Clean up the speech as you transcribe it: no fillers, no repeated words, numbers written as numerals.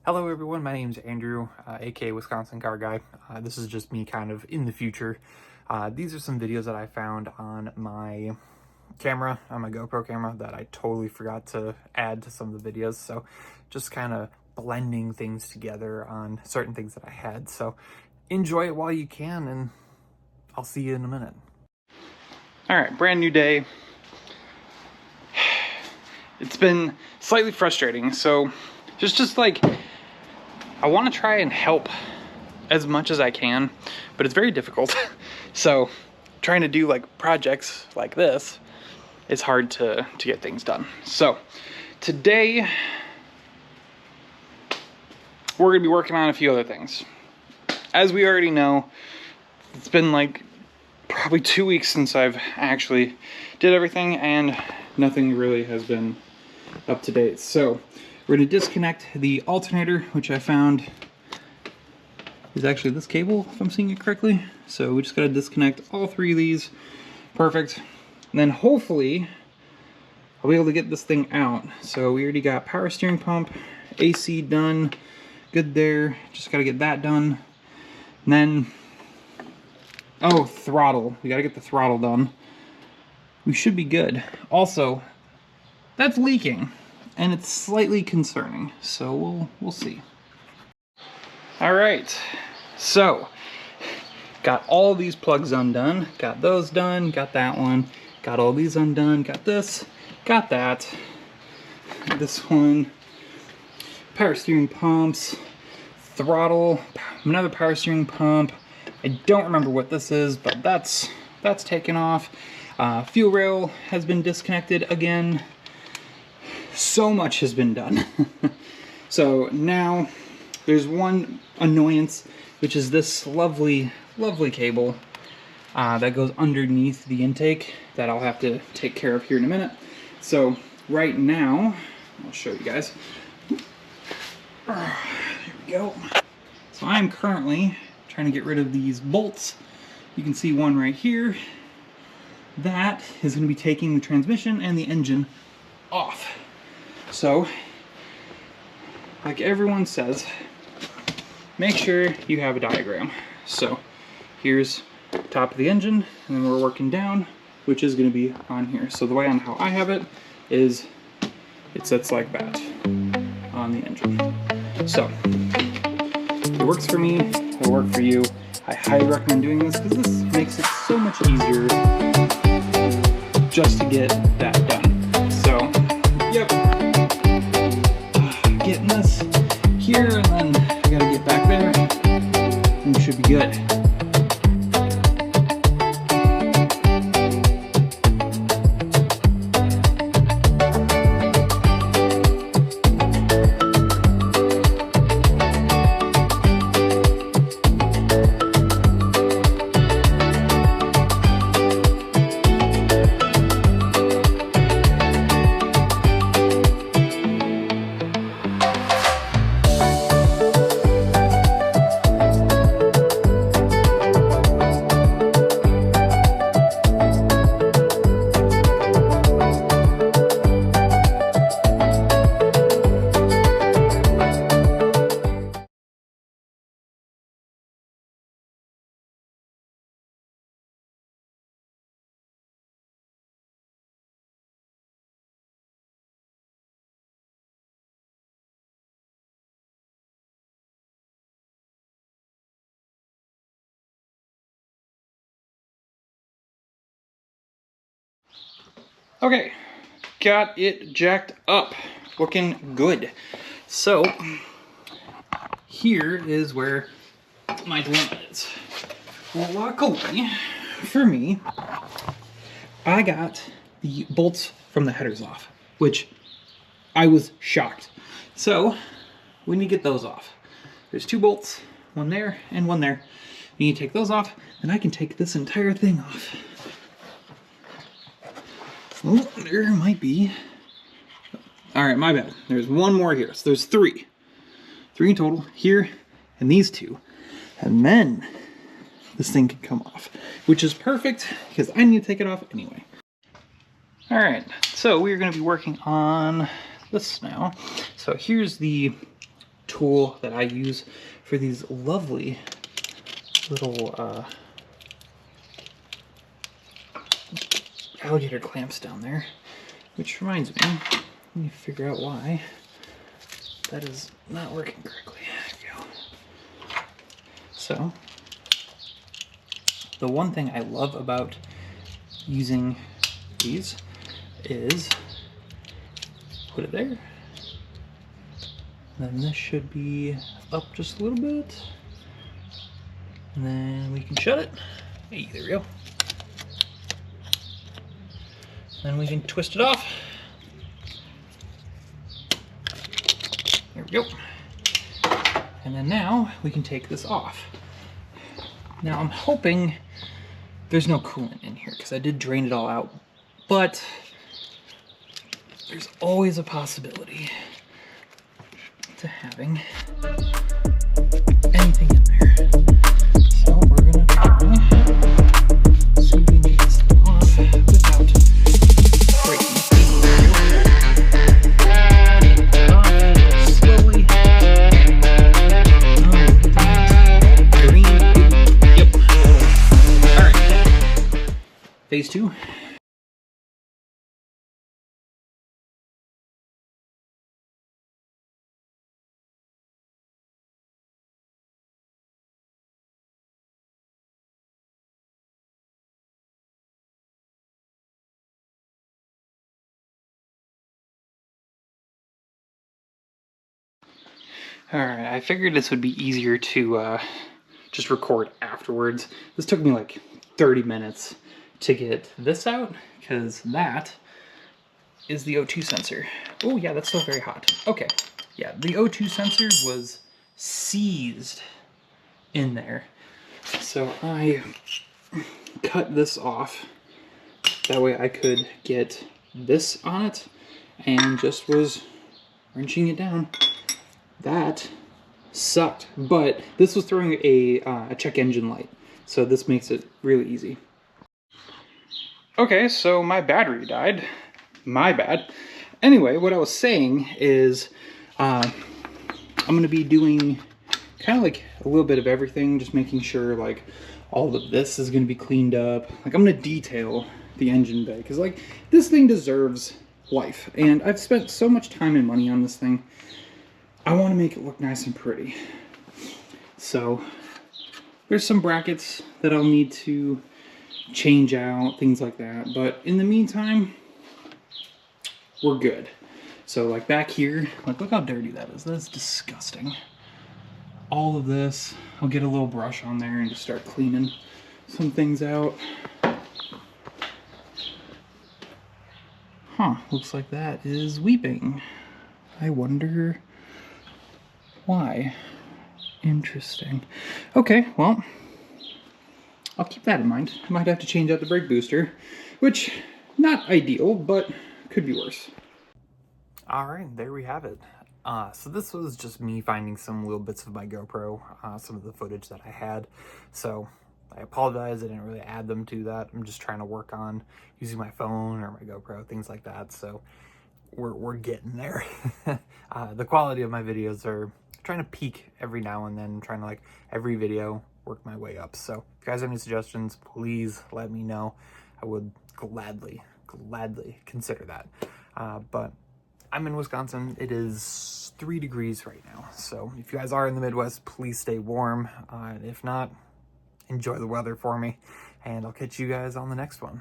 Hello everyone, my name is Andrew, aka Wisconsin Car Guy. This is just me kind of in the future. These are some videos that I found on my camera, on my GoPro camera, that I totally forgot to add to some of the videos. So just kind of blending things together on certain things that I had. So enjoy it while you can, and I'll see you in a minute. All right, brand new day. It's been slightly frustrating. So just like, I want to try and help as much as I can, but it's very difficult. So trying to do like projects like this, it's hard to get things done. So today we're gonna be working on a few other things. As we already know, it's been like probably 2 weeks since I've actually did everything, and nothing really has been up to date. So we're going to disconnect the alternator, which I found is actually this cable, if I'm seeing it correctly. So we just got to disconnect all three of these. Perfect. And then hopefully I'll be able to get this thing out. So we already got power steering pump, AC done, good there. Just got to get that done. And then, oh, throttle. We got to get the throttle done. We should be good. Also, that's leaking, and it's slightly concerning, so we'll see. All right, so got all these plugs undone, got those done, got that one, got all these undone, got this, got that, this one, power steering pumps, throttle, another power steering pump. I don't remember what this is, but that's taken off. Fuel rail has been disconnected again. So much has been done. So now there's one annoyance, which is this lovely cable that goes underneath the intake that I'll have to take care of here in a minute. So right now, I'll show you guys. Here we go. So I'm currently trying to get rid of these bolts. You can see one right here. That is going to be taking the transmission and the engine off. So, like everyone says, make sure you have a diagram. So, here's the top of the engine, and then we're working down, which is going to be on here. So the way on how I have it is, it sits like that on the engine. So, it works for me, it'll work for you. I highly recommend doing this because this makes it so much easier just to get that done. So, yep. Getting this here, and then I gotta get back there, and we should be good. Okay, got it jacked up, looking good. So, here is where my dilemma is. Well, luckily for me, I got the bolts from the headers off, which I was shocked. So, we need to get those off. There's 2 bolts, one there and one there. We need to take those off, and I can take this entire thing off. Oh, there might be. All right, my bad. There's one more here. So there's 3. 3 in total here, and these 2. And then this thing can come off, which is perfect because I need to take it off anyway. All right, so we're going to be working on this now. So here's the tool that I use for these lovely little alligator clamps down there. Which reminds me, let me figure out why that is not working correctly. There we go. So, the one thing I love about using these is put it there. Then this should be up just a little bit. And then we can shut it. Hey, there we go. Then we can twist it off. There we go. And then now we can take this off. Now I'm hoping there's no coolant in here because I did drain it all out, but there's always a possibility to having anything in there. So we're gonna try see if we can get this off without breaking it. Slowly. Oh, look at that. Green. Yep. Alright. Phase 2. Alright, I figured this would be easier to just record afterwards. This took me like 30 minutes to get this out, because that is the O2 sensor. Oh yeah, that's still very hot. Okay, yeah, the O2 sensor was seized in there. So I cut this off. That way I could get this on it, and just was wrenching it down. That sucked, but this was throwing a check engine light, so this makes it really easy. Okay, so my battery died. My bad. Anyway, what I was saying is I'm going to be doing kind of like a little bit of everything, just making sure like all of this is going to be cleaned up. Like I'm going to detail the engine bay, because like this thing deserves life, and I've spent so much time and money on this thing. I want to make it look nice and pretty. So there's some brackets that I'll need to change out, things like that. But in the meantime, we're good. So like back here, like look how dirty that is. That's disgusting. All of this, I'll get a little brush on there and just start cleaning some things out. Huh, looks like that is weeping. I wonder why. Interesting. Okay, well, I'll keep that in mind. I might have to change out the brake booster, which, not ideal, but could be worse. Alright, there we have it. So this was just me finding some little bits of my GoPro, some of the footage that I had. So I apologize, I didn't really add them to that. I'm just trying to work on using my phone or my GoPro, things like that. So we're getting there. The quality of my videos are trying to peak every now and then, trying to like every video work my way up. So if you guys have any suggestions, please let me know. I would gladly consider that. But I'm in Wisconsin. It is 3 degrees right now. So if you guys are in the Midwest, please stay warm. If not, enjoy the weather for me, and I'll catch you guys on the next one.